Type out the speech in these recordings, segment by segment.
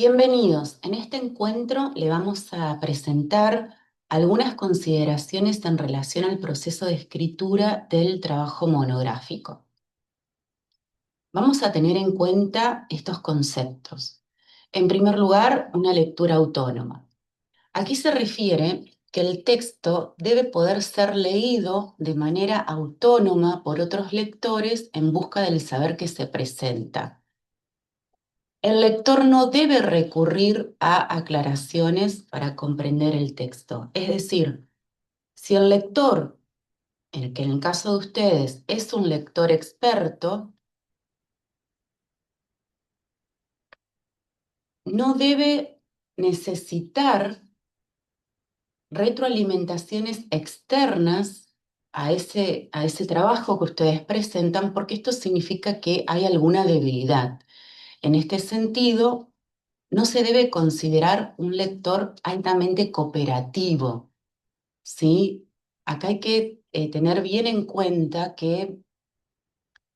Bienvenidos. En este encuentro le vamos a presentar algunas consideraciones en relación al proceso de escritura del trabajo monográfico. Vamos a tener en cuenta estos conceptos. En primer lugar, una lectura autónoma. Aquí se refiere que el texto debe poder ser leído de manera autónoma por otros lectores en busca del saber que se presenta. El lector no debe recurrir a aclaraciones para comprender el texto. Es decir, si el lector, que en el caso de ustedes es un lector experto, no debe necesitar retroalimentaciones externas a ese trabajo que ustedes presentan, porque esto significa que hay alguna debilidad. En este sentido, no se debe considerar un lector altamente cooperativo. ¿Sí? Acá hay que tener bien en cuenta que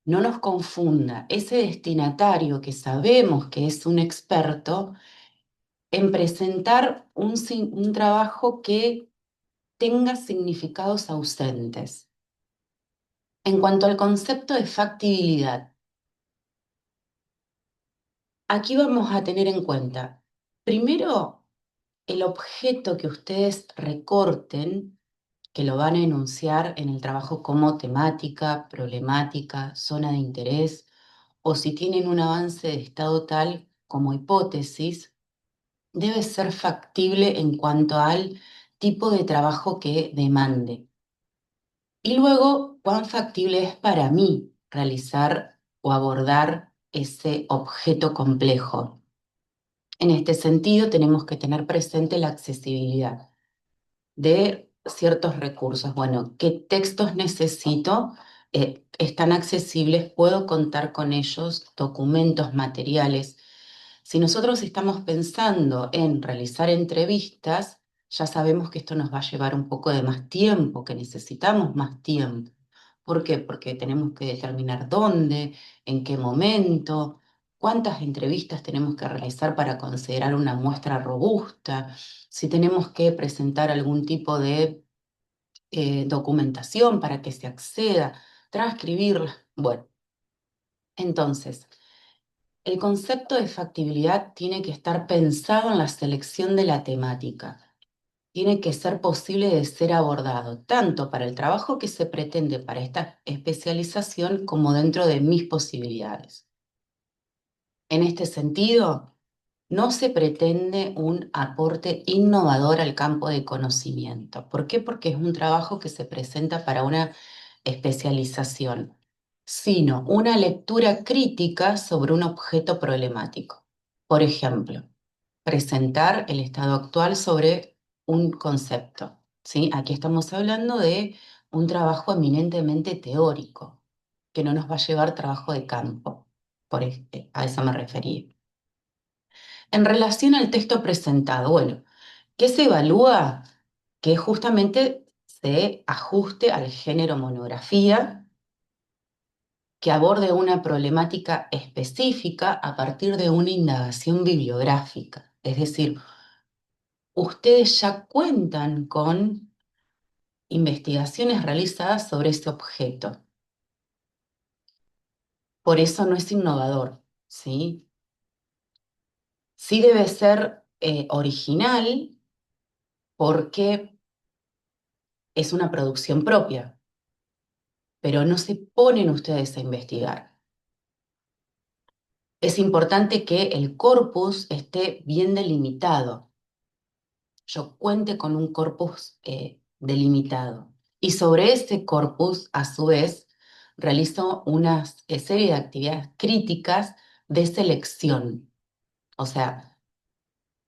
no nos confunda ese destinatario que sabemos que es un experto en presentar un trabajo que tenga significados ausentes. En cuanto al concepto de factibilidad, aquí vamos a tener en cuenta, primero, el objeto que ustedes recorten, que lo van a enunciar en el trabajo como temática, problemática, zona de interés, o si tienen un avance de estado tal como hipótesis, debe ser factible en cuanto al tipo de trabajo que demande. Y luego, cuán factible es para mí realizar o abordar ese objeto complejo. En este sentido, tenemos que tener presente la accesibilidad de ciertos recursos. Bueno, ¿qué textos necesito? ¿Están accesibles? ¿Puedo contar con ellos? Documentos, materiales. Si nosotros estamos pensando en realizar entrevistas, ya sabemos que esto nos va a llevar un poco de más tiempo, que necesitamos más tiempo. ¿Por qué? Porque tenemos que determinar dónde, en qué momento, cuántas entrevistas tenemos que realizar para considerar una muestra robusta, si tenemos que presentar algún tipo de documentación para que se acceda, transcribirla. Bueno, entonces, el concepto de factibilidad tiene que estar pensado en la selección de la temática. Tiene que ser posible de ser abordado, tanto para el trabajo que se pretende para esta especialización como dentro de mis posibilidades. En este sentido, no se pretende un aporte innovador al campo de conocimiento. ¿Por qué? Porque es un trabajo que se presenta para una especialización, sino una lectura crítica sobre un objeto problemático. Por ejemplo, presentar el estado actual sobre un concepto, ¿sí? Aquí estamos hablando de un trabajo eminentemente teórico, que no nos va a llevar trabajo de campo. A eso me refería. En relación al texto presentado, bueno, ¿qué se evalúa? Que justamente se ajuste al género monografía, que aborde una problemática específica a partir de una indagación bibliográfica. Es decir, ustedes ya cuentan con investigaciones realizadas sobre ese objeto. Por eso no es innovador, ¿sí? Sí debe ser original porque es una producción propia, pero no se ponen ustedes a investigar. Es importante que el corpus esté bien delimitado. Yo cuente con un corpus delimitado. Y sobre ese corpus, a su vez, realizo una serie de actividades críticas de selección. O sea,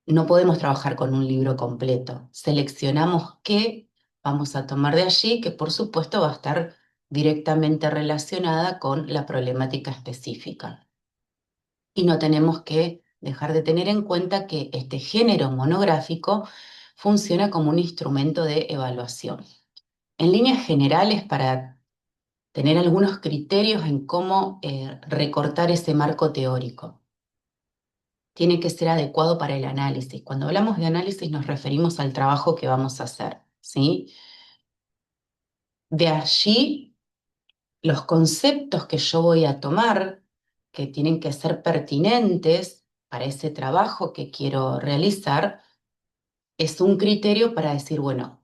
no podemos trabajar con un libro completo. Seleccionamos qué vamos a tomar de allí, que por supuesto va a estar directamente relacionada con la problemática específica. Y no tenemos que dejar de tener en cuenta que este género monográfico funciona como un instrumento de evaluación. En líneas generales, para tener algunos criterios en cómo recortar ese marco teórico. tiene que ser adecuado para el análisis. Cuando hablamos de análisis nos referimos al trabajo que vamos a hacer, ¿sí? De allí, los conceptos que yo voy a tomar, que tienen que ser pertinentes para ese trabajo que quiero realizar, es un criterio para decir, bueno,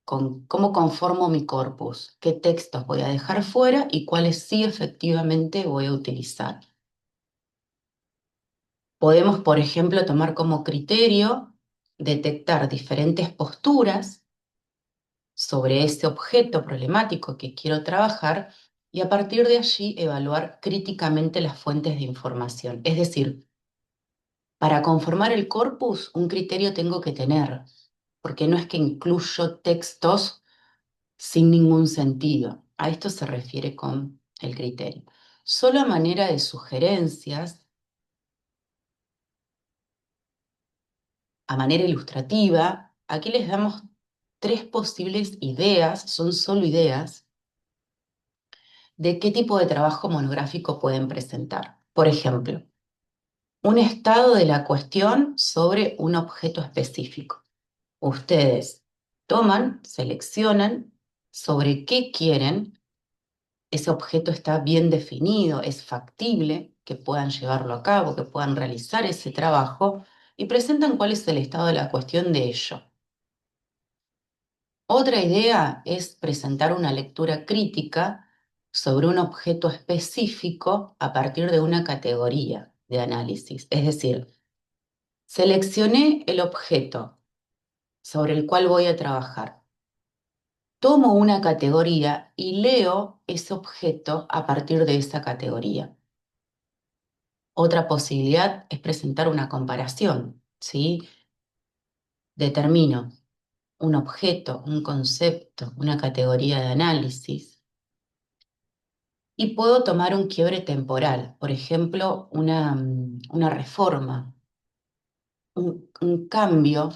cómo conformo mi corpus, qué textos voy a dejar fuera y cuáles sí efectivamente voy a utilizar. Podemos, por ejemplo, tomar como criterio detectar diferentes posturas sobre ese objeto problemático que quiero trabajar y a partir de allí evaluar críticamente las fuentes de información. Es decir, para conformar el corpus, un criterio tengo que tener, porque no es que incluyo textos sin ningún sentido. A esto se refiere con el criterio. Solo a manera de sugerencias, a manera ilustrativa, aquí les damos tres posibles ideas, son solo ideas, de qué tipo de trabajo monográfico pueden presentar. Por ejemplo, un estado de la cuestión sobre un objeto específico. Ustedes toman, seleccionan sobre qué quieren, ese objeto está bien definido, es factible que puedan llevarlo a cabo, que puedan realizar ese trabajo y presentan cuál es el estado de la cuestión de ello. Otra idea es presentar una lectura crítica sobre un objeto específico a partir de una categoría de análisis. Es decir, seleccioné el objeto sobre el cual voy a trabajar. Tomo una categoría y leo ese objeto a partir de esa categoría. Otra posibilidad es presentar una comparación, ¿sí? Determino un objeto, un concepto, una categoría de análisis y puedo tomar un quiebre temporal, por ejemplo, una reforma, un cambio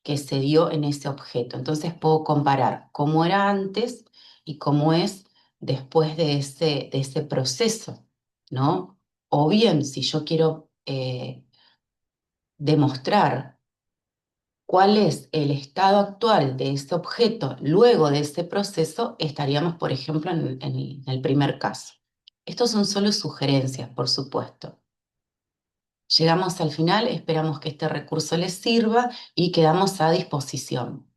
que se dio en ese objeto. Entonces puedo comparar cómo era antes y cómo es después de ese proceso, ¿no? O bien, si yo quiero demostrar cuál es el estado actual de ese objeto luego de ese proceso, estaríamos, por ejemplo, en el primer caso. Estos son solo sugerencias, por supuesto. Llegamos al final, esperamos que este recurso les sirva y quedamos a disposición.